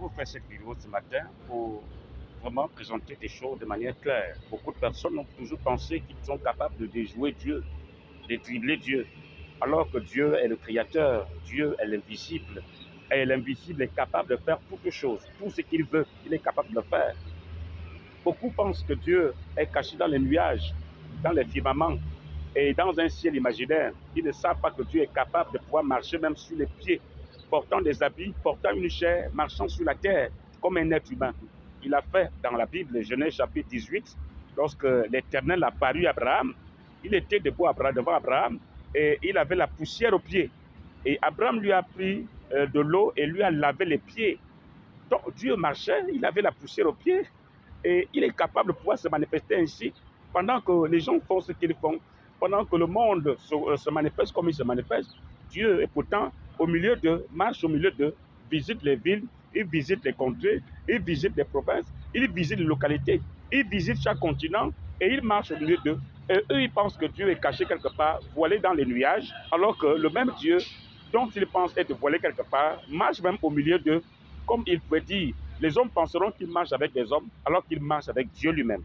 vous faire cette vidéo ce matin pour vraiment présenter des choses de manière claire. Beaucoup de personnes ont toujours pensé qu'ils sont capables de déjouer Dieu, de dribbler Dieu, alors que Dieu est le Créateur, Dieu est l'invisible, et l'invisible est capable de faire toutes choses, tout ce qu'il veut, il est capable de le faire. Beaucoup pensent que Dieu est caché dans les nuages, dans les firmaments et dans un ciel imaginaire. Ils ne savent pas que Dieu est capable de pouvoir marcher même sur les pieds, portant des habits, portant une chair, marchant sur la terre comme un être humain. Il a fait dans la Bible, Genèse chapitre 18, lorsque l'Éternel a apparu à Abraham, il était debout devant Abraham et il avait la poussière aux pieds. Et Abraham lui a pris de l'eau et lui a lavé les pieds. Donc Dieu marchait, il avait la poussière aux pieds et il est capable de pouvoir se manifester ainsi pendant que les gens font ce qu'ils font, pendant que le monde se manifeste comme il se manifeste. Dieu est pourtant marche au milieu d'eux, visite les villes, il visite les contrées, il visite les provinces, il visite les localités, il visite chaque continent et il marche au milieu d'eux. Et eux, ils pensent que Dieu est caché quelque part, voilé dans les nuages, alors que le même Dieu dont ils pensent être voilé quelque part, marche même au milieu d'eux, comme il pouvait dire. Les hommes penseront qu'il marche avec des hommes, alors qu'il marche avec Dieu lui-même.